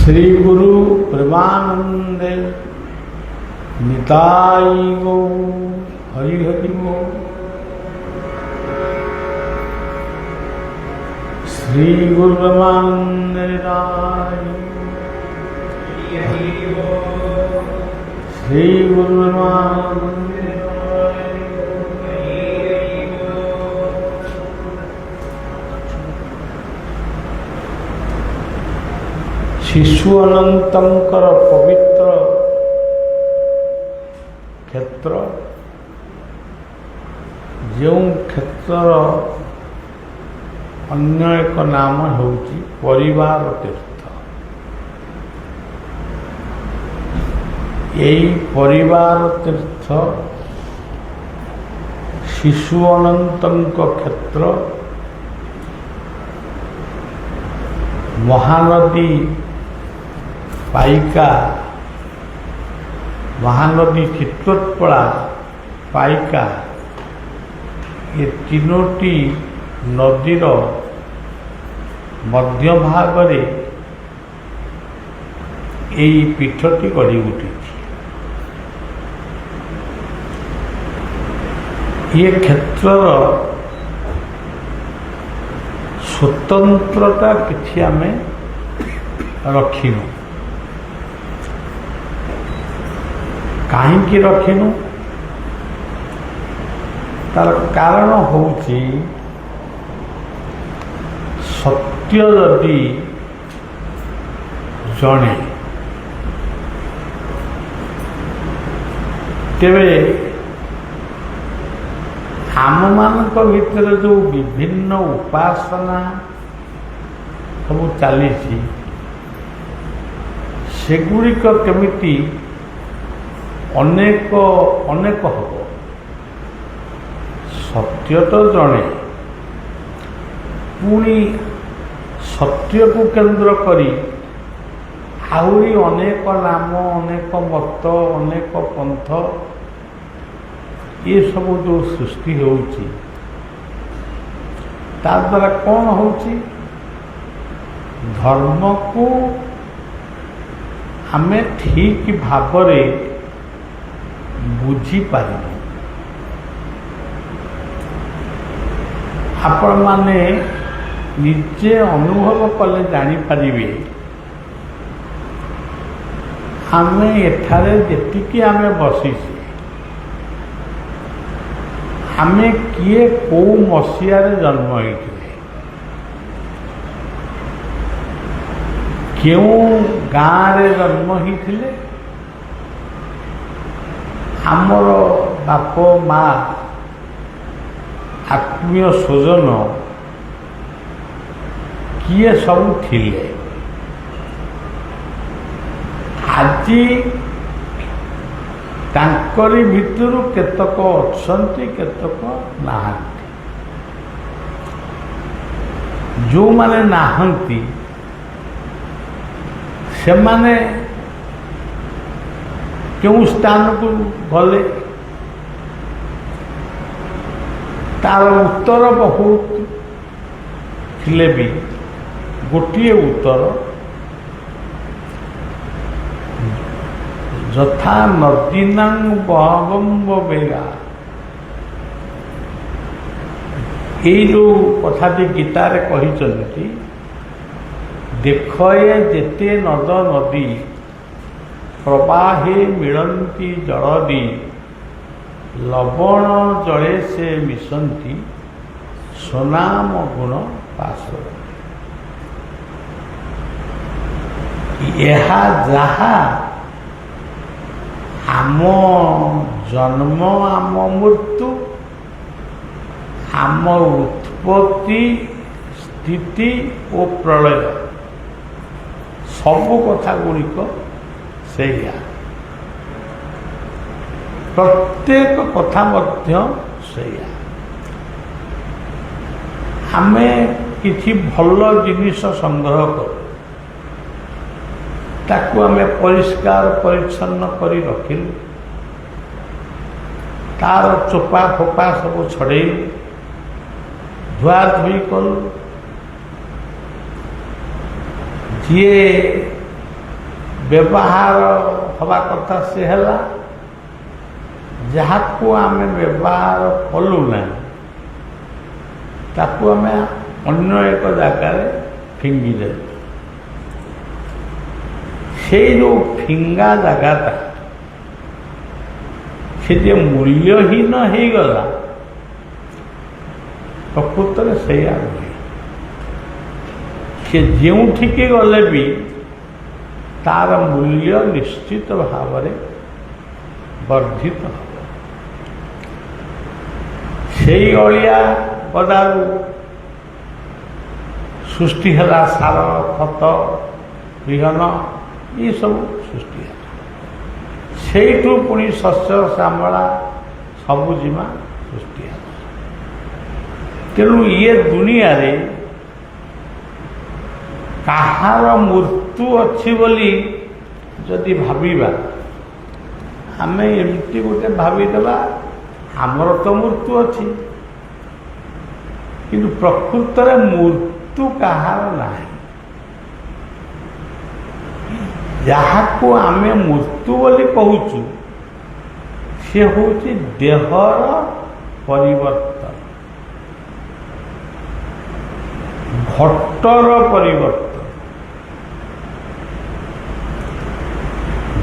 श्री गुरु प्रेमानंद निताई गो हरि हरि गो। श्री गुरु प्रेमानंद निताई श्री गुरु प्रेमानंद शिशु अनंतर पवित्र क्षेत्र जो क्षेत्र अन्य एक नाम होउची परिवार तीर्थ। यही परिवार तीर्थ शिशु अनंतर क्षेत्र महानदी पाइका महानदी चित्तोत्पला पाइका ये तीनोटी नदीर मध्य भागरे यही पीठटी गढ़ी उठी। ये क्षेत्र स्वतंत्रता किछि आमे रखिनु। कहीं रखिनु तार कारण होउची सत्य जदि जणे तेरे आम मान भीतर जो विभिन्न उपासना सब चली सेगुड़िक केमिति अनेक अनेक हम सत्य तो जणे पुणी सत्य को केंद्र करी आहरी अनेक नाम अनेक मत अनेक पंथ ये सब जो सृष्टि होउची ता द्वारा कौन होउची धर्म को आमे ठीक भावरे बुझी पारिबु। आपण माने निजे अनुभव कले जानी पारिबे आमे एठारे जेतिकी आमे बसिछे आमे किए को मसीहारे जन्म होइथिले केउ गाँव जन्म होइथिले आमर बाप माँ आत्मीय स्वजन किए सब थिले आजी तांकरी भितरु केतक अछंती केतक नाहंती। जो माने नाहंती से माने क्यों स्थान को गले तार उत्तर बहुत थिले भी गोटे उत्तर यथा नदीनां बहवम्ब बेगा ये जो कथाटी गीतारे कही देखए जेते नद नदी प्रवाहे मिलंती जलदी लवण जले से मिशंती सोनाम गुण पास। यह जहा आम जन्म आम मृत्यु आम उत्पत्ति स्थिति और प्रलय सबु कथा गुड़िक से प्रत्येक कथा मध्य से आमे किछि भल जिनिस संग्रह कर ताकू आमे परिष्कार परिच्छन्न करी रखिलु तार चोपा फोपा सब छड़े धुआ धुई कलु जी ବ୍ୟବହାର ହେବା କଥା ସେ ହେଲା, ଯାହାକୁ ଆମେ ବ୍ୟବହାର କଲୁ ନାହିଁ ତାକୁ ଆମେ ଅନ୍ୟ ଏକ ଜାଗାରେ ଫିଙ୍ଗିଦେଲୁ। ସେଇ ଯେଉଁ ଫିଙ୍ଗା ଜାଗାଟା ସେ ଯେ ମୂଲ୍ୟହୀନ ହେଇଗଲା, ପ୍ରକୃତରେ ସେଇଆ ନୁହେଁ। ସେ ଯେଉଁଠିକି ଗଲେ ବି ତାର ମୂଲ୍ୟ ନିଶ୍ଚିତ ଭାବରେ ବର୍ଦ୍ଧିତ ହେବ। ସେଇ ଅଳିଆ ପଦାରୁ ସୃଷ୍ଟି ହେଲା ସାର, ଖତ, ବିହନ ଏସବୁ ସୃଷ୍ଟି ହେଲା। ସେଇଠୁ ପୁଣି ଶସ୍ୟ ଶ୍ୟାମଳା ସବୁଜିମା ସୃଷ୍ଟି ହେଲା। ତେଣୁ ଇଏ ଦୁନିଆରେ କାହାର ମୃତ୍ୟୁ ଅଛି ବୋଲି ଯଦି ଭାବିବା, ଆମେ ଏମିତି ଗୋଟେ ଭାବିଦେବା ଆମର ତ ମୃତ୍ୟୁ ଅଛି, କିନ୍ତୁ ପ୍ରକୃତରେ ମୃତ୍ୟୁ କାହାର ନାହିଁ। ଯାହାକୁ ଆମେ ମୃତ୍ୟୁ ବୋଲି କହୁଛୁ ସେ ହେଉଛି ଦେହର ପରିବର୍ତ୍ତନ, ଘଟର ପରିବର୍ତ୍ତନ।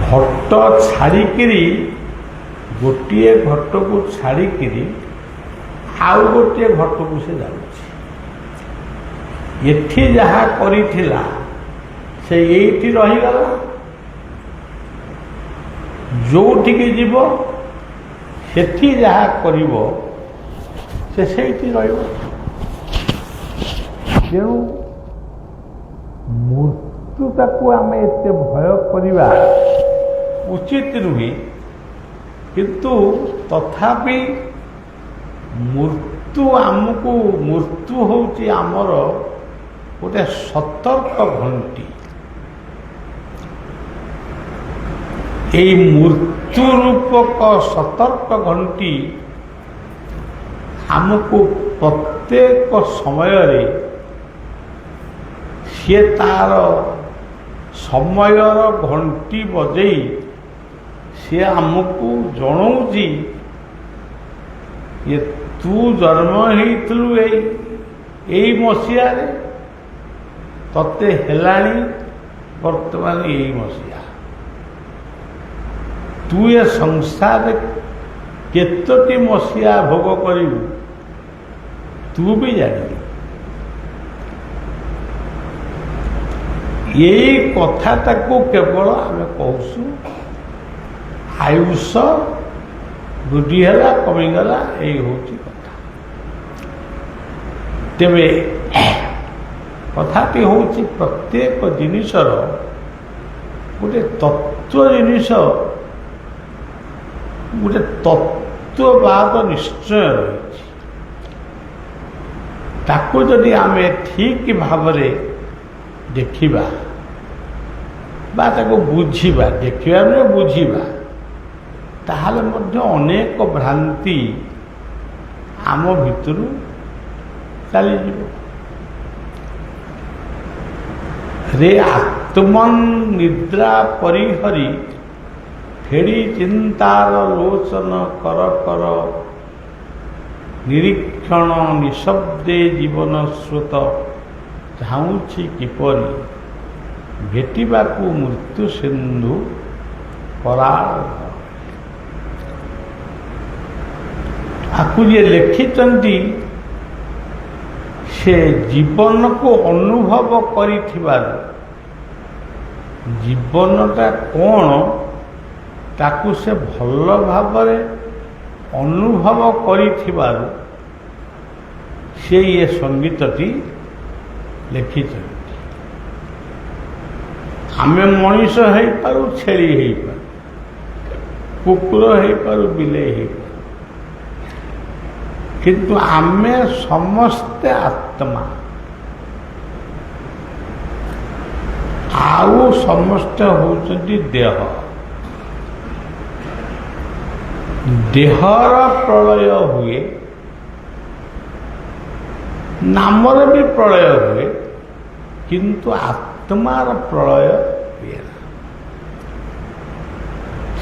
ଘଟ ଛାଡ଼ିକିରି ଗୋଟିଏ ଘଟକୁ ଛାଡ଼ିକିରି ଆଉ ଗୋଟିଏ ଘଟକୁ ସେ ଯାଉଛି। ଏଠି ଯାହା କରିଥିଲା ସେ ଏଇଠି ରହିଗଲା, ଯୋଉଠିକି ଯିବ ସେଠି ଯାହା କରିବ ସେ ସେଇଠି ରହିବ। ତେଣୁ ମୃତ୍ୟୁଟାକୁ ଆମେ ଏତେ ଭୟ କରିବା ଉଚିତ ନୁହେଁ, କିନ୍ତୁ ତଥାପି ମୃତ୍ୟୁ ହେଉଛି ଆମର ଗୋଟେ ସତର୍କ ଘଣ୍ଟି। এই ମୃତ୍ୟୁ ରୂପକ ସତର୍କ ଘଣ୍ଟି ଆମକୁ ପ୍ରତ୍ୟେକ ସମୟରେ ସିଏ ତାର ସମୟର ଘଣ୍ଟି ବଜେଇ ସିଏ ଆମକୁ ଜଣାଉଛି ଯେ ତୁ ଜନ୍ମ ହେଇଥିଲୁ ଏଇ ମସିହାରେ, ତତେ ହେଲାଣି ବର୍ତ୍ତମାନ ଏଇ ମସିହା। ତୁ ଏ ସଂସାରରେ କେତୋଟି ମସିହା ଭୋଗ କରିବୁ ତୁ ବି ଜାଣିବୁ। ଏଇ କଥାଟାକୁ କେବଳ ଆମେ କହୁଛୁ, ଆୟୁଷ ବୃଦ୍ଧି ହେଲା କମିଗଲା, ଏଇ ହେଉଛି କଥା। ତେବେ କଥାଟି ହେଉଛି ପ୍ରତ୍ୟେକ ଜିନିଷର ଗୋଟେ ତତ୍ତ୍ୱ ଜିନିଷ, ଗୋଟେ ତତ୍ତ୍ୱବାଦ ନିଶ୍ଚୟ ରହିଛି। ତାକୁ ଯଦି ଆମେ ଠିକ ଭାବରେ ଦେଖିବା ବା ତାକୁ ବୁଝିବା, ଦେଖିବା ନୁହେଁ ବୁଝିବା, ତାହେଲେ ମଧ୍ୟ ଅନେକ ଭ୍ରାନ୍ତି ଆମ ଭିତରୁ ଚାଲିଯିବ। ରେ ଆତ୍ମନ୍ ନିଦ୍ରା ପରିହରି ଫେରି ଚିନ୍ତାର ଲୋଚନ କର କର, ନିରୀକ୍ଷଣ ନିଶବ୍ଦେ ଜୀବନ ସ୍ରୋତ ଧାଉଁଛି କିପରି, ଭେଟିବାକୁ ମୃତ୍ୟୁ ସିନ୍ଧୁ କରାଳ। ଆକୁ ଯିଏ ଲେଖିଛନ୍ତି ସେ ଜୀବନକୁ ଅନୁଭବ କରିଥିବାରୁ, ଜୀବନଟା କ'ଣ ତାକୁ ସେ ଭଲ ଭାବରେ ଅନୁଭବ କରିଥିବାରୁ ସେ ଏ ସଙ୍ଗୀତଟି ଲେଖିଛନ୍ତି। ଆମେ ମଣିଷ ହେଇପାରୁ, ଛେଳି ହେଇପାରୁ, କୁକୁର ହେଇପାରୁ, ବିଲେଇ ହେଇପାରୁ, କିନ୍ତୁ ଆମେ ସମସ୍ତେ ଆତ୍ମା, ଆଉ ସମସ୍ତେ ହେଉଛନ୍ତି ଦେହ। ଦେହର ପ୍ରଳୟ ହୁଏ, ନାମର ବି ପ୍ରଳୟ ହୁଏ, କିନ୍ତୁ ଆତ୍ମାର ପ୍ରଳୟ ହୁଏ ନା।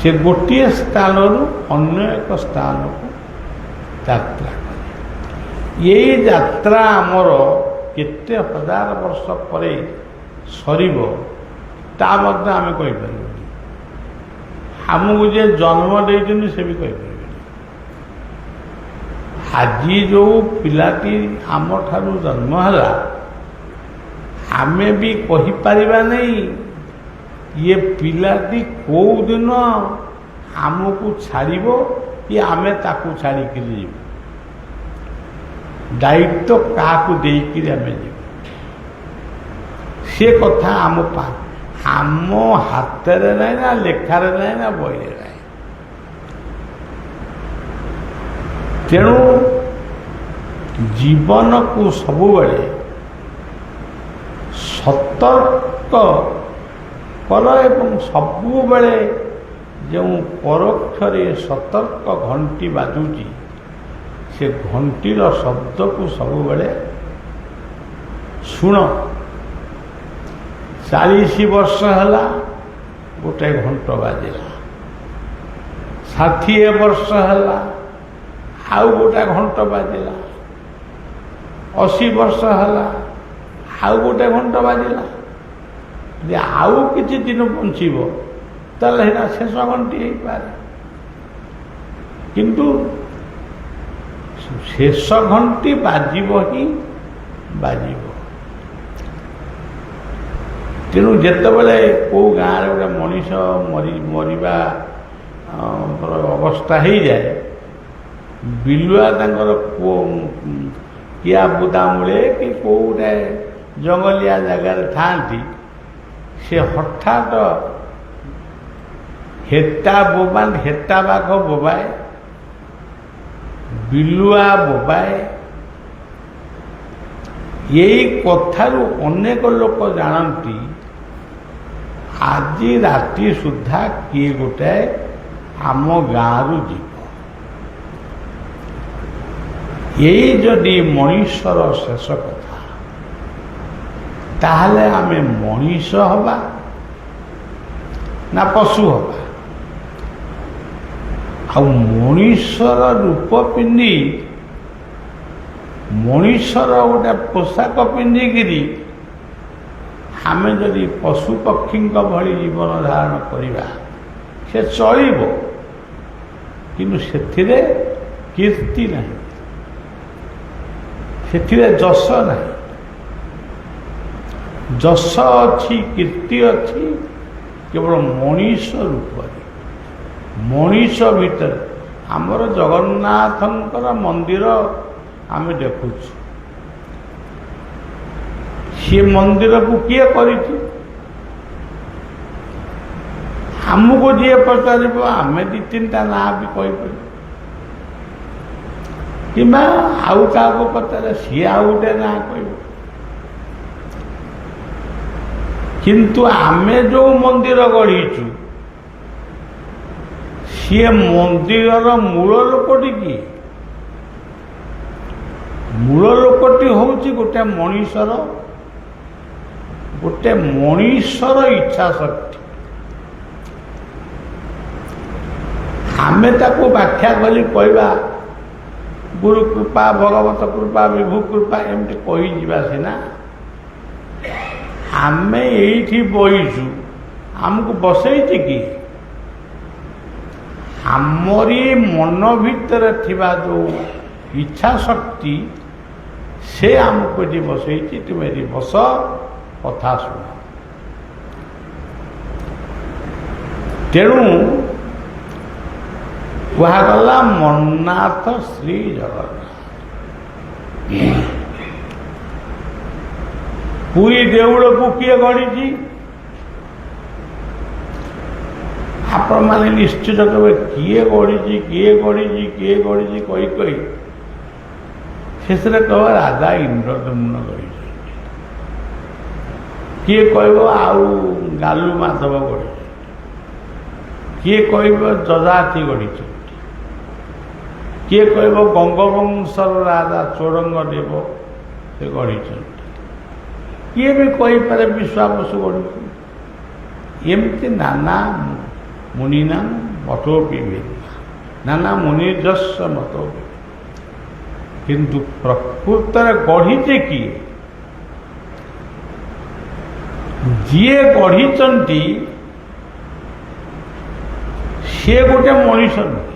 ସେ ଗୋଟିଏ ସ୍ଥାନରୁ ଅନ୍ୟ ଏକ ସ୍ଥାନକୁ ଯାତ୍ରା କରେ। ଏଇ ଯାତ୍ରା ଆମର କେତେ ହଜାର ବର୍ଷ ପରେ ସରିବ ତା ମଧ୍ୟ ଆମେ କହିପାରିବୁନି। ଆମକୁ ଯିଏ ଜନ୍ମ ଦେଇଛନ୍ତି ସେ ବି କହିପାରିବେନି। ଆଜି ଯେଉଁ ପିଲାଟି ଆମଠାରୁ ଜନ୍ମ ହେଲା ଆମେ ବି କହିପାରିବା ନାହିଁ ଇଏ ପିଲାଟି କେଉଁ ଦିନ ଆମକୁ ଛାଡ଼ିବ କି ଆମେ ତାକୁ ଛାଡ଼ିକିରି ଯିବୁ। ଦାୟିତ୍ୱ କାହାକୁ ଦେଇକିରି ଆମେ ଯିବୁ ସେ କଥା ଆମ ହାତରେ ନାହିଁ, ନା ଲେଖାରେ ନାହିଁ, ନା ବହିରେ ନାହିଁ। ତେଣୁ ଜୀବନକୁ ସବୁବେଳେ ସତର୍କ କର ଏବଂ ସବୁବେଳେ ଯେଉଁ ପରୋକ୍ଷରେ ସତର୍କ ଘଣ୍ଟି ବାଜୁଛି ସେ ଘଣ୍ଟିର ଶବ୍ଦକୁ ସବୁବେଳେ ଶୁଣ। 40 ବର୍ଷ ହେଲା ଗୋଟାଏ ଘଣ୍ଟ ବାଜିଲା, 60 ବର୍ଷ ହେଲା ଆଉ ଗୋଟାଏ ଘଣ୍ଟ ବାଜିଲା, 80 ବର୍ଷ ହେଲା ଆଉ ଗୋଟାଏ ଘଣ୍ଟ ବାଜିଲା। ଯଦି ଆଉ କିଛି ଦିନ ବଞ୍ଚିବ ତାହେଲେ ସେଇଟା ଶେଷ ଘଣ୍ଟି ହେଇପାରେ। କିନ୍ତୁ ଶେଷ ଘଣ୍ଟି ବାଜିବ ହିଁ ବାଜିବ। ତେଣୁ ଯେତେବେଳେ କେଉଁ ଗାଁରେ ଗୋଟେ ମଣିଷ ମରିବା ଅବସ୍ଥା ହେଇଯାଏ, ବିଲୁଆ ତାଙ୍କର କିଆ ବୁଦା ମୂଳେ କି କେଉଁ ଗୋଟେ ଜଙ୍ଗଲିଆ ଜାଗାରେ ଥାଆନ୍ତି, ସେ ହଠାତ୍ ହେଟା ବାଘ ବୋବାଏ, ବିଲୁଆ ବୋବାଏ। ଏଇ କଥାରୁ ଅନେକ ଲୋକ ଜାଣନ୍ତି ଆଜି ରାତି ସୁଦ୍ଧା କିଏ ଗୋଟାଏ ଆମ ଗାଁରୁ ଯିବ। ଏଇ ଯଦି ମଣିଷର ଶେଷ କଥା, ତାହେଲେ ଆମେ ମଣିଷ ହବା ନା ପଶୁ ହବା? ଆଉ ମଣିଷର ରୂପ ପିନ୍ଧି ମଣିଷର ଗୋଟେ ପୋଷାକ ପିନ୍ଧିକିରି ଆମେ ଯଦି ପଶୁ ପକ୍ଷୀଙ୍କ ଭଳି ଜୀବନ ଧାରଣ କରିବା ସେ ଚଳିବ, କିନ୍ତୁ ସେଥିରେ କୀର୍ତ୍ତି ନାହିଁ, ସେଥିରେ ଯଶ ନାହିଁ। ଯଶ ଅଛି, କୀର୍ତ୍ତି ଅଛି କେବଳ ମଣିଷ ରୂପରେ, ମଣିଷ ଭିତରେ। ଆମର ଜଗନ୍ନାଥଙ୍କର ମନ୍ଦିର ଆମେ ଦେଖୁଛୁ, ସେ ମନ୍ଦିରକୁ କିଏ କରିଛି? ଆମକୁ ଯିଏ ପଚାରିବ ଆମେ 2-3ଟା ନାଁ ବି କହିପାରିବୁ, କିମ୍ବା ଆଉ କାହାକୁ ପଚାରେ ସିଏ ଆଉ ଗୋଟେ ନାଁ କହିବ। କିନ୍ତୁ ଆମେ ଯେଉଁ ମନ୍ଦିର ଗଢ଼ିଛୁ ସିଏ ମନ୍ଦିରର ମୂଳ ଲୋକଟି କିଏ? ମୂଳ ଲୋକଟି ହେଉଛି ଗୋଟେ ମଣିଷର ଇଚ୍ଛା ଶକ୍ତି। ଆମେ ତାକୁ ବ୍ୟାଖ୍ୟା କରି କହିବା ଗୁରୁ କୃପା, ଭଗବତ କୃପା, ବିଭୁ କୃପା ଏମିତି କହିଯିବା ସିନା। ଆମେ ଏଇଠି ବଇଛୁ, ଆମକୁ ବସେଇଛି କି? ଆମରି ମନ ଭିତରେ ଥିବା ଯେଉଁ ଇଚ୍ଛା ଶକ୍ତି ସେ ଆମକୁ ଏଠି ବସେଇଛି। ତୁମେ ଏଠି ବସ, କଥା ଶୁଣ। ତେଣୁ କୁହାଗଲା ମନ୍ନାଥ ଶ୍ରୀ ଜଗନ୍ନାଥ। ପୁରୀ ଦେଉଳକୁ କିଏ ଗଢ଼ିଛି? ଆପଣମାନେ ନିଶ୍ଚିତ କେବେ କିଏ ଗଢ଼ିଛି କହି କହି ଶେଷରେ କହିବ ରାଜା ଇନ୍ଦ୍ରଦମ୍ନ ଗଢ଼ିଛନ୍ତି, କିଏ କହିବ ଆଉ ଗାଲୁ ମାଧବ ଗଢ଼ିଛନ୍ତି, କିଏ କହିବ ଯଯାତି ଗଢ଼ିଛନ୍ତି, କିଏ କହିବ ଗଙ୍ଗବଂଶର ରାଜା ଚୋଡ଼ଙ୍ଗ ଦେବ ସେ ଗଢ଼ିଛନ୍ତି, କିଏ ବି କହିପାରେ ବିଶ୍ୱାବସୁ ଗଢ଼ିଛନ୍ତି। ଏମିତି ନାନା ମୁନିନାମ ମତୋପି ଭେଦ ନାନା ମୁନିଜସ୍ୱ ମତୋପି, କିନ୍ତୁ ପ୍ରକୃତରେ ଗଢ଼ିছে କିଏ? ଯିଏ ଗଢ଼ିଛନ୍ତି ସିଏ ଗୋଟେ ମଣିଷ ନୁହେଁ,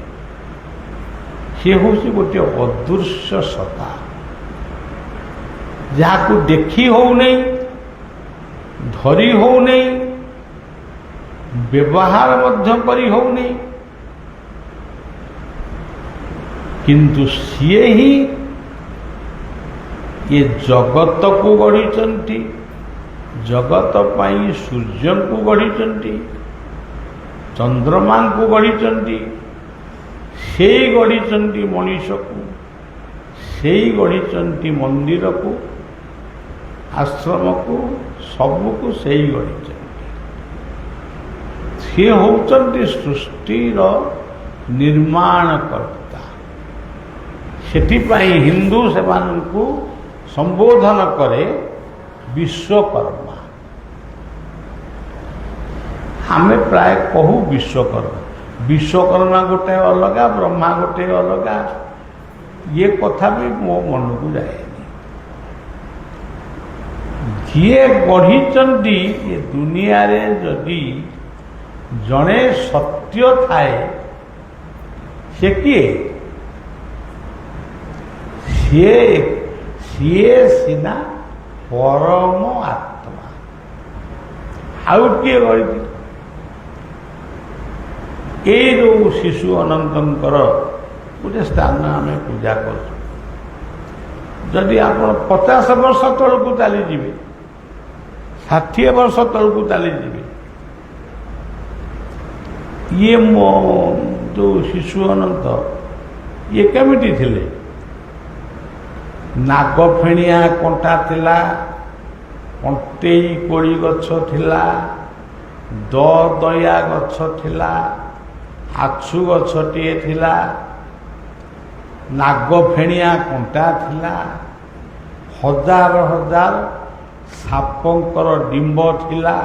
ସିଏ ହେଉଛି ଗୋଟିଏ ଅଦୃଶ୍ୟ ସତ୍ତା, ଯାହାକୁ ଦେଖି ହେଉନାହିଁ, ଧରି ହେଉନାହିଁ, ବ୍ୟବହାର ମଧ୍ୟ କରି ହେଉନାହିଁ, କିନ୍ତୁ ସିଏ ହିଁ ଏ ଜଗତକୁ ଗଢ଼ିଛନ୍ତି। ଜଗତ ପାଇଁ ସୂର୍ଯ୍ୟଙ୍କୁ ଗଢ଼ିଛନ୍ତି, ଚନ୍ଦ୍ରମାଙ୍କୁ ଗଢ଼ିଛନ୍ତି, ସେଇ ଗଢ଼ିଛନ୍ତି ମଣିଷକୁ, ସେଇ ଗଢ଼ିଛନ୍ତି ମନ୍ଦିରକୁ, ଆଶ୍ରମକୁ, ସବୁକୁ ସେଇ ଗଢ଼ିଛନ୍ତି। ସିଏ ହେଉଛନ୍ତି ସୃଷ୍ଟିର ନିର୍ମାଣକର୍ତ୍ତା। ସେଥିପାଇଁ ହିନ୍ଦୁ ସେମାନଙ୍କୁ ସମ୍ବୋଧନ କରେ ବିଶ୍ୱକର୍ମା। ଆମେ ପ୍ରାୟ କହୁ ବିଶ୍ୱକର୍ମା, ବିଶ୍ୱକର୍ମା ଗୋଟେ ଅଲଗା, ବ୍ରହ୍ମା ଗୋଟେ ଅଲଗା, ଇଏ କଥା ବି ମୋ ମନକୁ ଯାଏନି। ଯିଏ ଗଢ଼ିଛନ୍ତି ଏ ଦୁନିଆରେ ଯଦି ଜଣେ ସତ୍ୟ ଥାଏ, ସେ କିଏ? ସିଏ ସିନା ପରମ ଆତ୍ମା। ଆଉ କିଏ ଗଢ଼ିଛି? ଏଇ ଯେଉଁ ଶିଶୁ ଅନନ୍ତଙ୍କର ଗୋଟେ ସ୍ଥାନ ଆମେ ପୂଜା କରୁଛୁ, ଯଦି ଆପଣ 50 ବର୍ଷ ତଳକୁ ଚାଲିଯିବେ, 60 ବର୍ଷ ତଳକୁ ଚାଲିଯିବେ, ଇଏ ମୋ ଯେଉଁ ଶିଶୁ ଅନନ୍ତ ଇଏ କେମିତି ଥିଲେ? ନାଗଫେଣିଆ କଣ୍ଟା ଥିଲା, କଣ୍ଟେଇ କୋଳି ଗଛ ଥିଲା, ଦୟା ଗଛ ଥିଲା, ଆଛୁ ଗଛଟିଏ ଥିଲା, ନାଗଫେଣିଆ କଣ୍ଟା ଥିଲା, ହଜାର ହଜାର ସାପଙ୍କର ଡିମ୍ବ ଥିଲା।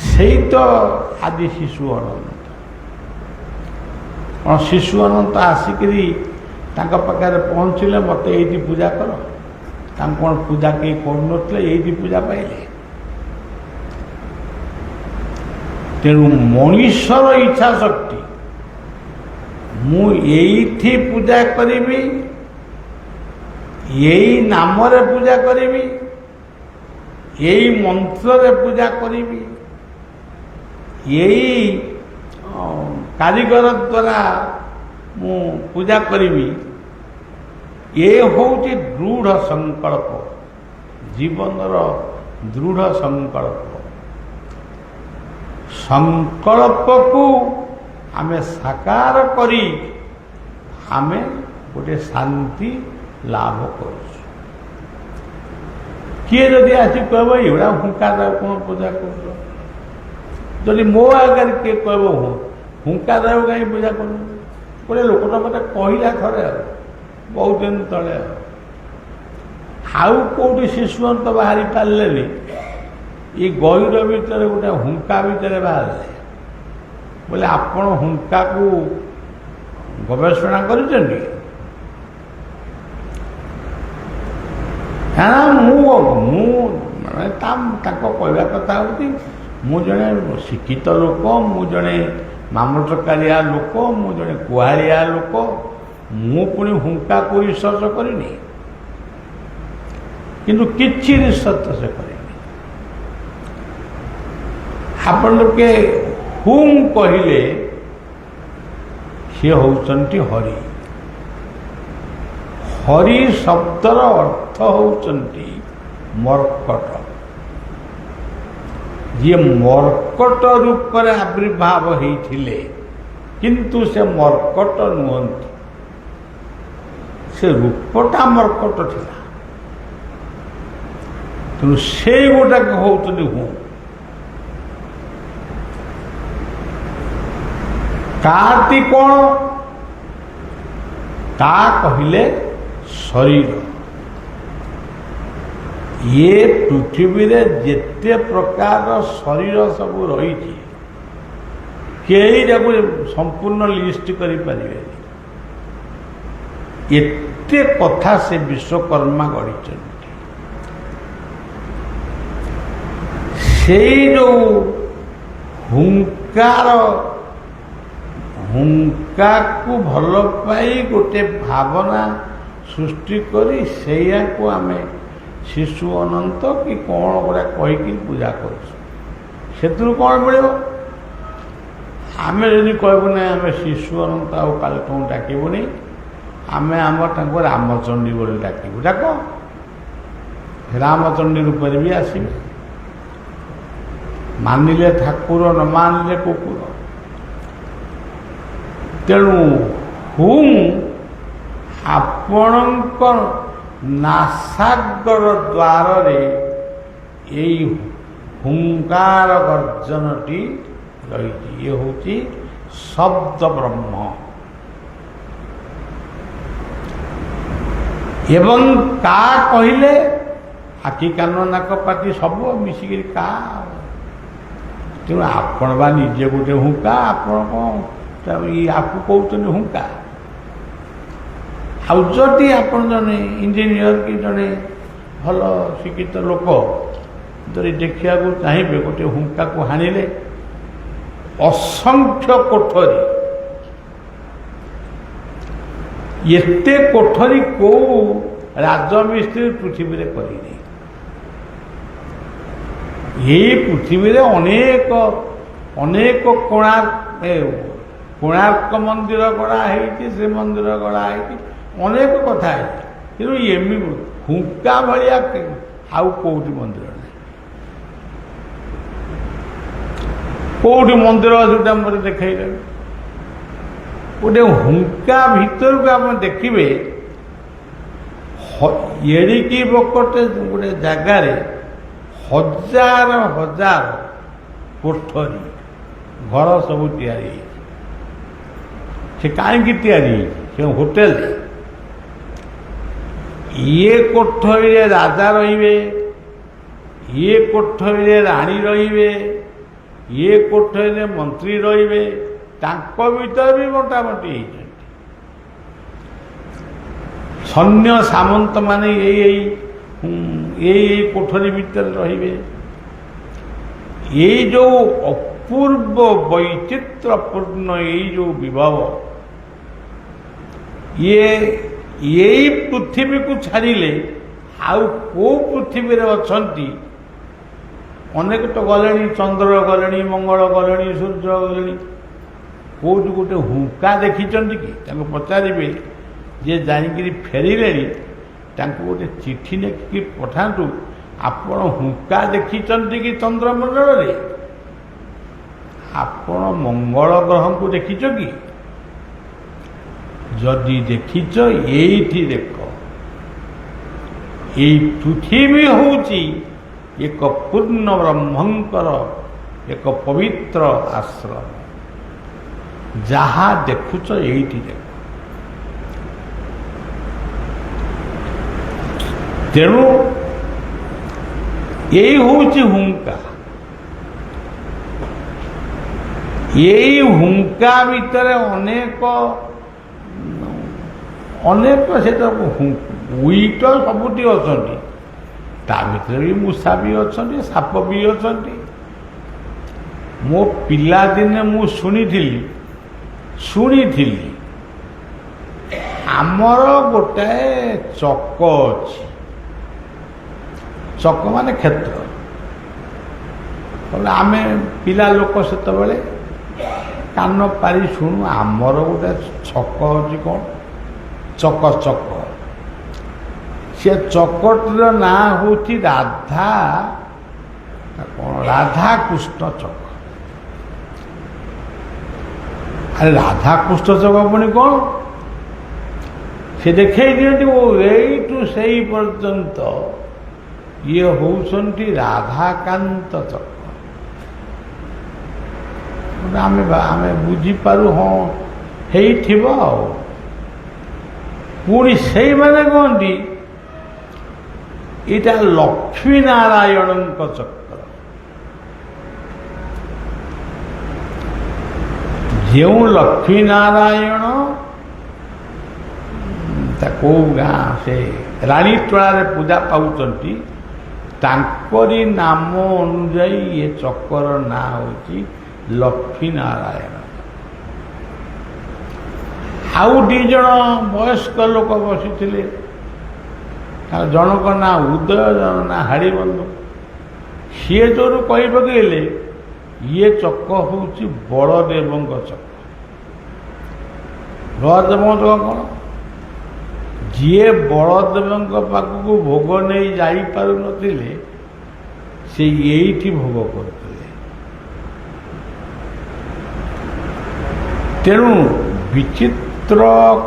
ସେଇ ତ ଆଜି ଶିଶୁ ଅନନ୍ତ। କ'ଣ ଶିଶୁ ଅନନ୍ତ ଆସିକିରି ତାଙ୍କ ପାଖରେ ପହଞ୍ଚିଲେ ମୋତେ ଏଇଠି ପୂଜା କର? ତାଙ୍କୁ କ'ଣ ପୂଜା କେହି କରୁନଥିଲେ, ଏଇଠି ପୂଜା ପାଇଲେ? ତେଣୁ ମଣିଷର ଇଚ୍ଛା ଶକ୍ତି, ମୁଁ ଏଇଠି ପୂଜା କରିବି, ଏଇ ନାମରେ ପୂଜା କରିବି, ଏଇ ମନ୍ତ୍ରରେ ପୂଜା କରିବି, ଏଇ କାରିଗର ଦ୍ୱାରା ମୁଁ ପୂଜା କରିବି, ଏ ହେଉଛି ଦୃଢ଼ ସଂକଳ୍ପ, ଜୀବନର ଦୃଢ଼ ସଂକଳ୍ପ। ସଂକଳ୍ପକୁ ଆମେ ସାକାର କରି ଆମେ ଗୋଟେ ଶାନ୍ତି ଲାଭ କରୁଛୁ। କିଏ ଯଦି ଆସି କହିବ ଏଗୁଡ଼ା ହୁଙ୍କା ଦେବ କ'ଣ ପୂଜା କରୁଛ, ଯଦି ମୋ ଆଗରେ କିଏ କହିବ ହୁଙ୍କା ଦେବ କାହିଁ ପୂଜା କରୁଛ, ଗୋଟେ ଲୋକଟା ମୋତେ କହିଲା ଥରେ, ବହୁତ ଦିନ ତଳେ, ଆଉ କେଉଁଠି ଶିଶୁଅନ୍ତ ବାହାରି ପାରିଲେନି, ଏ ଗହିର ଭିତରେ ଗୋଟେ ହୁଙ୍କା ଭିତରେ ବାହାରିଲେ। ବୋଲେ ଆପଣ ହୁଙ୍କାକୁ ଗବେଷଣା କରିଛନ୍ତି? ମୁଁ ମାନେ ତାଙ୍କ କହିବା କଥା ହେଉଛି, ମୁଁ ଜଣେ ଶିକ୍ଷିତ ଲୋକ, ମୁଁ ଜଣେ ମାମଲତକାରିଆ ଲୋକ, ମୁଁ ଜଣେ କୁହାଳିଆ ଲୋକ, ମୁଁ ପୁଣି ହୁଙ୍କାକୁ ରିସର୍ଚ୍ଚ କରିନି, କିନ୍ତୁ କିଛି ରିସର୍ଚ୍ଚ ସେ କରିନି। ଆପଣ ଲୋକେ ହୁମ୍ କହିଲେ ସିଏ ହେଉଛନ୍ତି ହରି। ହରି ଶବ୍ଦର ଅର୍ଥ ହେଉଛନ୍ତି ମର୍କଟ। ଯିଏ ମର୍କଟ ରୂପରେ ଆବିର୍ଭାବ ହେଇଥିଲେ, କିନ୍ତୁ ସେ ମର୍କଟ ନୁହନ୍ତି, ସେ ରୂପଟା ମର୍କଟ ଥିଲା। ତେଣୁ ସେଇ ଗୋଟାକ ହେଉଛନ୍ତି ହୁମ୍। କାଟି କ'ଣ? ତା କହିଲେ ଶରୀର। ଇଏ ପୃଥିବୀରେ ଯେତେ ପ୍ରକାର ଶରୀର ସବୁ ରହିଛି, କେହି ତାକୁ ସମ୍ପୂର୍ଣ୍ଣ ଲିଷ୍ଟ କରିପାରିବେନି। ଏତେ କଥା ସେ ବିଶ୍ୱକର୍ମା ଗଢ଼ିଛନ୍ତି। ସେଇ ଯେଉଁ ହୁଙ୍କାକୁ ଭଲ ପାଇ ଗୋଟେ ଭାବନା ସୃଷ୍ଟି କରି ସେଇଆକୁ ଆମେ ଶିଶୁ ଅନନ୍ତ କି କ'ଣ ଗୁଡ଼ା କହିକି ପୂଜା କରୁଛୁ। ସେଥିରୁ କ'ଣ ମିଳିବ? ଆମେ ଯଦି କହିବୁ ନାହିଁ ଆମେ ଶିଶୁ ଅନନ୍ତ ଆଉ କାଲିଠୁ ଡାକିବୁନି, ଆମେ ଆମର ତାଙ୍କୁ ରାମଚଣ୍ଡୀ ବୋଲି ଡାକିବୁ। ଡାକ, ରାମଚଣ୍ଡୀ ରୂପରେ ବି ଆସିବେ। ମାନିଲେ ଠାକୁର, ନ ମାନିଲେ କୁକୁର। ତେଣୁ ଆପଣଙ୍କ ନାସାଗର ଦ୍ୱାରରେ ଏଇ ହୁଙ୍କାର ଗର୍ଜନଟି ରହିଛି। ଇଏ ହେଉଛି ଶବ୍ଦ ବ୍ରହ୍ମ। ଏବଂ କା କହିଲେ ଆଖି କାନ ନାକ ପାଟି ସବୁ ମିଶିକିରି କା। ତେଣୁ ଆପଣ ବା ନିଜେ ଗୋଟେ ହୁଙ୍କା, ଆପଣ କ'ଣ ଆକୁ କହୁଛନ୍ତି ହୁଙ୍କା? ଆଉ ଯଦି ଆପଣ ଜଣେ ଇଞ୍ଜିନିୟର କି ଜଣେ ଭଲ ଶିକ୍ଷିତ ଲୋକ ଯଦି ଦେଖିବାକୁ ଚାହିଁବେ, ଗୋଟେ ହୁଙ୍କାକୁ ହାଣିଲେ ଅସଂଖ୍ୟ କୋଠରୀ, ଏତେ କୋଠରୀ କୋଉ ରାଜମିସ୍ତ୍ରୀ ପୃଥିବୀରେ କରିନି। ଏହି ପୃଥିବୀରେ ଅନେକ କୋଣାର୍କ ମନ୍ଦିର ଗଢ଼ା ହେଇଛି, ଶ୍ରୀମନ୍ଦିର ଗଢ଼ା ହେଇଛି, ଅନେକ କଥା ହେଇଛି। କିନ୍ତୁ ଏମିତି ହୁଙ୍କା ଭଳିଆ ଆଉ କୋଉଠି ମନ୍ଦିର ନାହିଁ। କୋଉଠି ମନ୍ଦିର ଯୋଉଟା ମୋତେ ଦେଖେଇଦେବେ। ଗୋଟେ ହୁଙ୍କା ଭିତରକୁ ଆପଣ ଦେଖିବେ, ଏଡ଼ିକି ବକଟେ ଗୋଟେ ଜାଗାରେ ହଜାର ହଜାର କୋଠରୀ ଘର ସବୁ ତିଆରି ହେଇଛି। ସେ କାହିଁକି ତିଆରି ହେଇଛି? ସେ ହୋଟେଲ। ଇଏ କୋଠରୀରେ ରାଜା ରହିବେ, ଇଏ କୋଠରୀରେ ରାଣୀ ରହିବେ, ଇଏ କୋଠରୀରେ ମନ୍ତ୍ରୀ ରହିବେ। ତାଙ୍କ ଭିତରେ ବି ବଣ୍ଟାବଣ୍ଟି ହେଇଛନ୍ତି। ସୈନ୍ୟ ସାମନ୍ତ ମାନେ ଏଇ କୋଠରୀ ଭିତରେ ରହିବେ। ଏଇ ଯେଉଁ ଅପୂର୍ବ ବୈଚିତ୍ର୍ୟପୂର୍ଣ୍ଣ ଏଇ ଯେଉଁ ବିଭବ, ଏଇ ପୃଥିବୀକୁ ଛାଡ଼ିଲେ ଆଉ କେଉଁ ପୃଥିବୀରେ ଅଛନ୍ତି? ଅନେକ ତ ଗଲେଣି, ଚନ୍ଦ୍ର ଗଲେଣି, ମଙ୍ଗଳ ଗଲେଣି, ସୂର୍ଯ୍ୟ ଗଲେଣି। କେଉଁଠି ଗୋଟେ ହୁଙ୍କା ଦେଖିଛନ୍ତି କି? ତାଙ୍କୁ ପଚାରିବେ, ଯିଏ ଜାଣିକିରି ଫେରିଲେଣି ତାଙ୍କୁ ଗୋଟେ ଚିଠି ଲେଖିକି ପଠାନ୍ତୁ, ଆପଣ ହୁଙ୍କା ଦେଖିଛନ୍ତି କି ଚନ୍ଦ୍ରମଣ୍ଡଳରେ? ଆପଣ ମଙ୍ଗଳ ଗ୍ରହଙ୍କୁ ଦେଖିଛ କି? ଯଦି ଦେଖିଛ, ଏଇଠି ଦେଖ। ଏଇ ପୃଥିବୀ ହେଉଛି ଏକ ପୂର୍ଣ୍ଣ ବ୍ରହ୍ମଙ୍କର ଏକ ପବିତ୍ର ଆଶ୍ରମ। ଯାହା ଦେଖୁଛ ଏଇଠି ଦେଖ। ତେଣୁ ଏଇ ହେଉଛି ହୁଙ୍କା। ଏଇ ହୁଙ୍କା ଭିତରେ ଅନେକ ସେଟା ଉଇଟ ସବୁଠି ଅଛନ୍ତି। ତା ଭିତରେ ବି ମୂଷା ବି ଅଛନ୍ତି, ସାପ ବି ଅଛନ୍ତି। ମୋ ପିଲାଦିନେ ମୁଁ ଶୁଣିଥିଲି ଆମର ଗୋଟାଏ ଚକ ଅଛି। ଚକ ମାନେ କ୍ଷେତ୍ର। ଆମେ ପିଲା ଲୋକ ସେତେବେଳେ କାନ ପାରି ଶୁଣୁ, ଆମର ଗୋଟେ ଛକ ଅଛି। କ'ଣ ଚକ? ସେ ଚକଟିର ନାଁ ହେଉଛି ରାଧାକୃଷ୍ଣ ଚକ। ଆରେ ରାଧାକୃଷ୍ଣ ଚକ ପୁଣି କ'ଣ? ସେ ଦେଖେଇ ଦିଅନ୍ତି, ଓ ଏଇଠୁ ସେଇ ପର୍ଯ୍ୟନ୍ତ ଇଏ ହେଉଛନ୍ତି ରାଧାକାନ୍ତ ଚକ। ଆମେ ବୁଝିପାରୁ, ହଁ ହେଇଥିବ। ଆଉ ପୁଣି ସେଇମାନେ କହନ୍ତି ଏଇଟା ଲକ୍ଷ୍ମୀ ନାରାୟଣଙ୍କ ଚକ୍ର। ଯେଉଁ ଲକ୍ଷ୍ମୀ ନାରାୟଣ କେଉଁ ଗାଁ ସେ ରାଣୀଟୋଳାରେ ପୂଜା ପାଉଛନ୍ତି, ତାଙ୍କରି ନାମ ଅନୁଯାୟୀ ଏ ଚକର ନାଁ ହେଉଛି ଲକ୍ଷ୍ମୀ ନାରାୟଣ। ଆଉ ଦୁଇ ଜଣ ବୟସ୍କ ଲୋକ ବସିଥିଲେ, ଜଣଙ୍କ ନାଁ ଉଦୟ, ଜଣଙ୍କ ନାଁ ହାଡ଼ିବନ୍ଧୁ। ସିଏ ଯୋଉରୁ କହି ପକେଇଲେ ଇଏ ଚକ ହେଉଛି ବଳଦେବଙ୍କ ଚକ। ବଳଦେବଙ୍କ ଚକ କ'ଣ? ଯିଏ ବଳଦେବଙ୍କ ପାଖକୁ ଭୋଗ ନେଇ ଯାଇପାରୁନଥିଲେ ସେ ଏଇଠି ଭୋଗ କରୁଥିଲେ। ତେଣୁ ବିଚିତ୍ର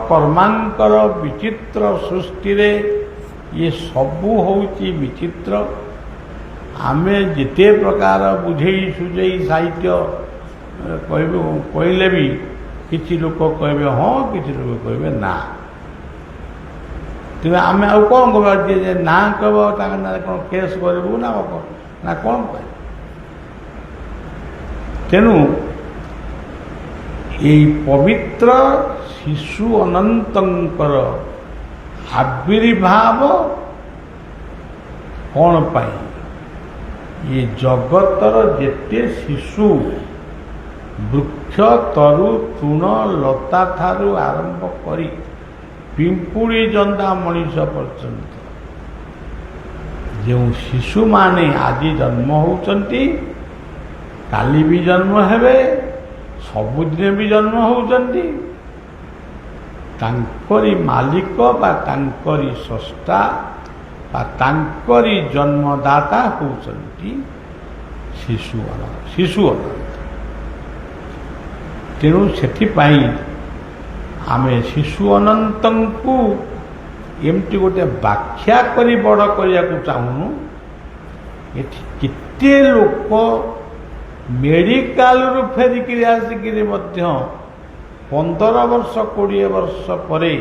କର୍ମାଙ୍କର ବିଚିତ୍ର ସୃଷ୍ଟିରେ ଇଏ ସବୁ ହେଉଛି ବିଚିତ୍ର। ଆମେ ଯେତେ ପ୍ରକାର ବୁଝେଇ ସୁଝେଇ ସାହିତ୍ୟ କହିଲେ ବି କିଛି ଲୋକ କହିବେ ହଁ, କିଛି ଲୋକ କହିବେ ନା। ତେବେ ଆମେ ଆଉ କ'ଣ କରିବା? ଯେ ନା କହିବ ତାଙ୍କ ନାଁରେ କ'ଣ କେସ୍ କରିବୁ ନା କ'ଣ କହିବୁ? ତେଣୁ ଏଇ ପବିତ୍ର ଶିଶୁ ଅନନ୍ତଙ୍କର ଆବିର୍ଭାବ କ'ଣ ପାଇଁ? ଏ ଜଗତର ଯେତେ ଶିଶୁ ବୃକ୍ଷ ତରୁ ତୃଣ ଲତା ଠାରୁ ଆରମ୍ଭ କରି ପିମ୍ପୁଡ଼ି ଜନ୍ଦା ମଣିଷ ପର୍ଯ୍ୟନ୍ତ ଯେଉଁ ଶିଶୁମାନେ ଆଜି ଜନ୍ମ ହେଉଛନ୍ତି, କାଲି ବି ଜନ୍ମ ହେବେ, ସବୁଦିନେ ବି ଜନ୍ମ ହେଉଛନ୍ତି, ତାଙ୍କରି ମାଲିକ ବା ତାଙ୍କରି ସ୍ରଷ୍ଟା ବା ତାଙ୍କରି ଜନ୍ମଦାତା ହେଉଛନ୍ତି ଶିଶୁ ଅନନ୍ତ। ତେଣୁ ସେଥିପାଇଁ ଆମେ ଶିଶୁ ଅନନ୍ତଙ୍କୁ ଏମିତି ଗୋଟେ ବ୍ୟାଖ୍ୟା କରି ବଡ଼ କରିବାକୁ ଚାହୁଁନୁ। ଏଠି କେତେ ଲୋକ ମେଡ଼ିକାଲରୁ ଫେରିକିରି ଆସିକିରି ମଧ୍ୟ 15 ବର୍ଷ 20 ବର୍ଷ ପରେ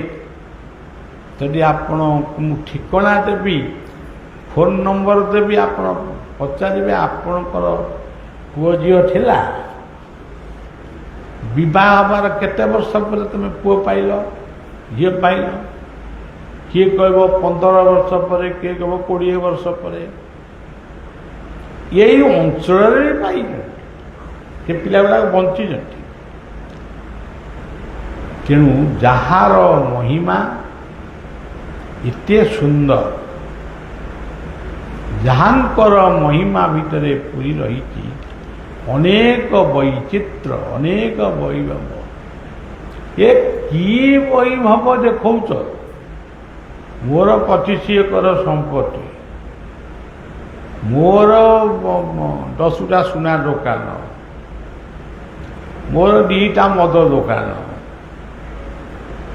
ଯଦି ଆପଣଙ୍କୁ ମୁଁ ଠିକଣା ଦେବି, ଫୋନ୍ ନମ୍ବର ଦେବି, ଆପଣ ପଚାରିବେ ଆପଣଙ୍କର ପୁଅ ଝିଅ ଥିଲା, ବିବାହ ହେବାର କେତେ ବର୍ଷ ପରେ ତୁମେ ପୁଅ ପାଇଲ, ଝିଅ ପାଇଲ? କିଏ କହିବ 15 ବର୍ଷ ପରେ, କିଏ କହିବ 20 ବର୍ଷ ପରେ। ଏଇ ଅଞ୍ଚଳରେ ପାଇଛନ୍ତି, ସେ ପିଲାଗୁଡ଼ାକ ବଞ୍ଚିଛନ୍ତି। ତେଣୁ ଯାହାର ମହିମା ଏତେ ସୁନ୍ଦର, ଯାହାଙ୍କର ମହିମା ଭିତରେ ପୂରି ରହିଛି ଅନେକ ବୈଚିତ୍ର୍ୟ, ଅନେକ ବୈଭବ। ଏ କି ବୈଭବ ଦେଖାଉଛ? ମୋର 25 ଏକର ସମ୍ପତ୍ତି, ମୋର 10ଟା ସୁନା ଦୋକାନ, ମୋର 2ଟା ମଦ ଦୋକାନ,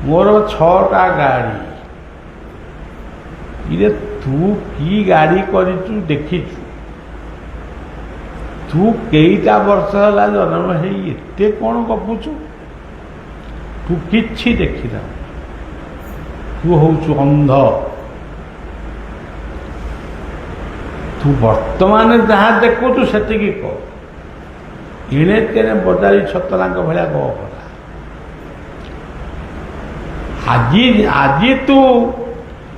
ମୋର 6ଟା ଗାଡ଼ି। ଇରେ ତୁ କି ଗାଡ଼ି କରିଛୁ ଦେଖିଛୁ? ତୁ କେଇଟା ବର୍ଷ ହେଲା ଜନ୍ମ ହେଇ ଏତେ କ'ଣ ଗପୁଛୁ? ତୁ କିଛି ଦେଖିନାହୁଁ, ତୁ ହେଉଛୁ ଅନ୍ଧ। ତୁ ବର୍ତ୍ତମାନ ଯାହା ଦେଖୁଛୁ ସେତିକି କହ, ଏଣେ ତେଣେ ବଜାରି ଛତରାଙ୍କ ଭଳିଆ ଗପରା। ଆଜି ତୁ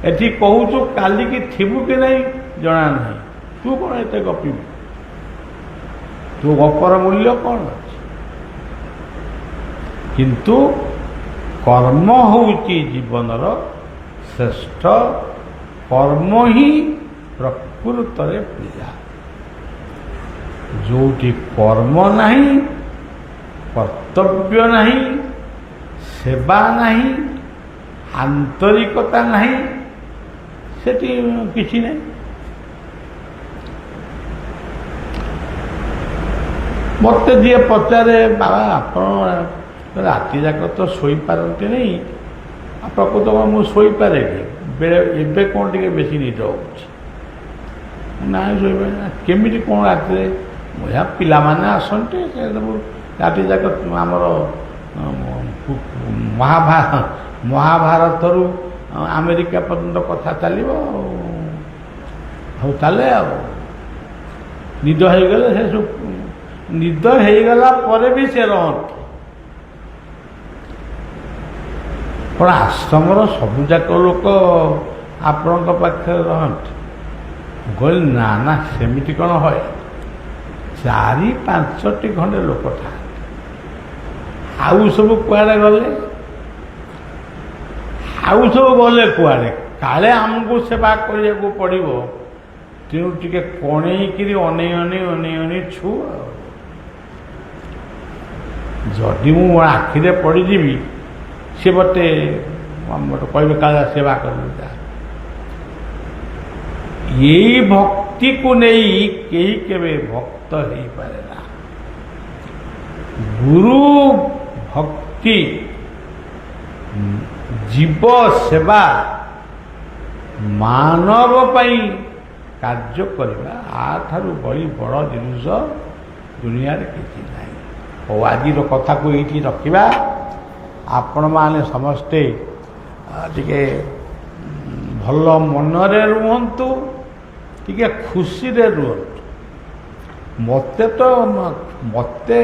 ଏଠି କହୁଛୁ, କାଲିକି ଥିବୁ କି ନାହିଁ ଜଣା ନାହିଁ। ତୁ କ'ଣ ଏତେ ଗପିବୁ? ତୋ ଗପର ମୂଲ୍ୟ କ'ଣ ଅଛି? କିନ୍ତୁ କର୍ମ ହେଉଛି ଜୀବନର ଶ୍ରେଷ୍ଠ। କର୍ମ ହିଁ ପ୍ରକୃତରେ ପୂଜା। ଯେଉଁଠି କର୍ମ ନାହିଁ, କର୍ତ୍ତବ୍ୟ ନାହିଁ, ସେବା ନାହିଁ, ଆନ୍ତରିକତା ନାହିଁ, ସେଠି କିଛି ନାହିଁ। ମୋତେ ଯିଏ ପଚାରେ, ବାବା ଆପଣ ରାତି ଯାକ ତ ଶୋଇପାରନ୍ତି ନାହିଁ, ପ୍ରକୃତ ମୁଁ ଶୋଇପାରେ କି? ଏବେ କ'ଣ ଟିକେ ବେଶୀ ନିଦ ହେଉଛି? ନାଇଁ ଶୋଇପାରେ। କେମିତି କ'ଣ ରାତିରେ? ପିଲାମାନେ ଆସନ୍ତି, ସେ ସବୁ ରାତି ଯାକ ଆମର ମହାଭାରତରୁ ଆମେରିକା ପର୍ଯ୍ୟନ୍ତ କଥା ଚାଲିବ। ହଉ ତାହେଲେ ଆଉ ନିଦ ହେଇଗଲେ ସେ ସବୁ, ନିଦ ହେଇଗଲା ପରେ ବି ସେ ରହନ୍ତି। କ'ଣ ଆଶ୍ରମର ସବୁଯାକ ଲୋକ ଆପଣଙ୍କ ପାଖରେ ରହନ୍ତି? ମୁଁ କହିଲି ନା ନା, ସେମିତି କ'ଣ ହୁଏ? 4-5ଟି ଖଣ୍ଡେ ଲୋକ ଥାଆନ୍ତି। ଆଉ ସବୁ କୁଆଡ଼େ ଗଲେ? ଆଉ ସବୁ ଗଲେ କୁଆଡ଼େ? କାଳେ ଆମକୁ ସେବା କରିବାକୁ ପଡ଼ିବ, ତେଣୁ ଟିକେ କଣେଇକିରି ଅନେଇ ଅନେଇ ଛୁ। ଯଦି ମୁଁ ମୋ ଆଖିରେ ପଡ଼ିଯିବି, ସେ ମୋତେ କହିବେ କାଳେ ସେବା କରିବୁ। ଏଇ ଭକ୍ତିକୁ ନେଇ କେହି କେବେ ଭକ୍ତ ହେଇପାରେ ନା। ଗୁରୁ ଭକ୍ତି, ଜୀବ ସେବା, ମାନବ ପାଇଁ କାର୍ଯ୍ୟ କରିବା, ଆଠାରୁ ବଳି ବଡ଼ ଜିନିଷ ଦୁନିଆରେ କିଛି ନାହିଁ। ହଉ, ଆଜିର କଥାକୁ ଏଇଠି ରଖିବା। ଆପଣମାନେ ସମସ୍ତେ ଟିକେ ଭଲ ମନରେ ରୁହନ୍ତୁ, ଟିକେ ଖୁସିରେ ରୁହନ୍ତୁ। ମୋତେ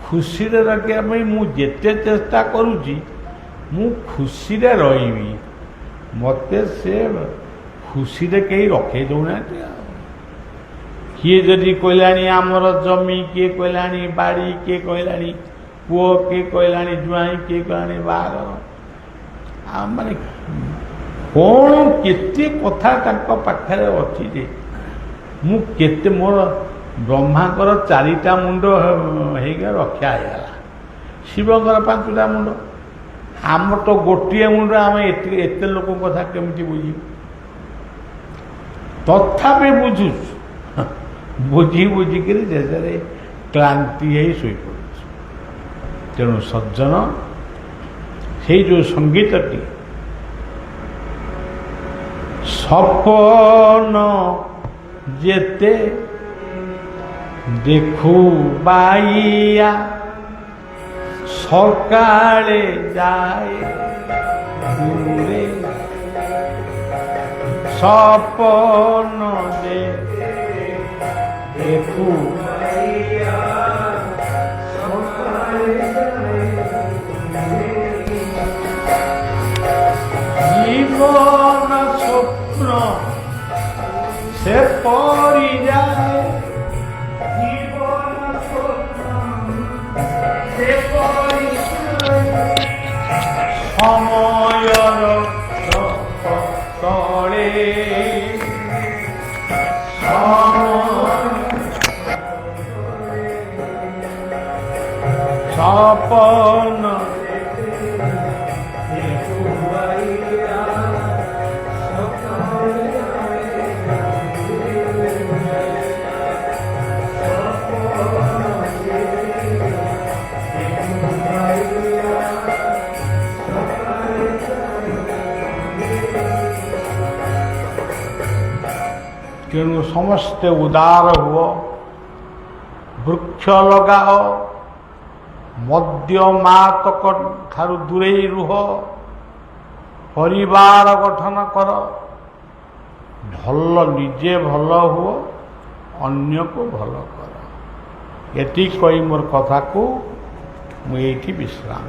ଖୁସିରେ ରଖିବା ପାଇଁ ମୁଁ ଯେତେ ଚେଷ୍ଟା କରୁଛି, ମୁଁ ଖୁସିରେ ରହିବି। ମୋତେ ସେ ଖୁସିରେ କେହି ରଖେଇ ଦେଉନାହାନ୍ତି। କିଏ ଯଦି କହିଲାଣି ଆମର ଜମି, କିଏ କହିଲାଣି ବାଡ଼ି, କିଏ କହିଲାଣି ପୁଅ, କିଏ କହିଲାଣି ଜ୍ୱାଇଁ, କିଏ କହିଲାଣି ବାହାଘର। ମାନେ କ'ଣ କେତେ କଥା ତାଙ୍କ ପାଖରେ ଅଛି ଯେ ମୁଁ କେତେ, ମୋର ବ୍ରହ୍ମାଙ୍କର 4ଟା ମୁଣ୍ଡ ହେଇକି ରକ୍ଷା ହେଇଗଲା, ଶିବଙ୍କର 5ଟା ମୁଣ୍ଡ, ଆମର ତ ଗୋଟିଏ ମୁଣ୍ଡ। ଆମେ ଏତେ ଲୋକଙ୍କ କଥା କେମିତି ବୁଝିବୁ? ତଥାପି ବୁଝୁଛୁ, ବୁଝିକିରି ଶେଷରେ କ୍ଳାନ୍ତି ହେଇ ଶୋଇପଡ଼ୁଛୁ। ତେଣୁ ସଜ୍ଜନ, ସେଇ ଯେଉଁ ସଙ୍ଗୀତଟି, ସପନ ଯେତେ ଦେଖୁ ବାଇଆ, ସକାଳେ ଯାଏ ଦୂରେ, ସପନ দেখু জীবন স্বপ্ন সে পরি যায়, জীবন স্বপ্ন সে পরি যায়, সময়র তলে সপন ତେଣୁ ସମସ୍ତେ ଉଦାର ହୁଅ, ବୃକ୍ଷ ଲଗାଅ, ମଦ୍ୟ ମାତକ ଠାରୁ ଦୂରେଇ ରୁହ, ପରିବାର ଗଠନ କର, ଭଲ ନିଜେ ଭଲ ହୁଅ, ଅନ୍ୟକୁ ଭଲ କର। ଏତିକି କହି ମୋର କଥାକୁ ମୁଁ ଏଇଠି ବିଶ୍ରାମ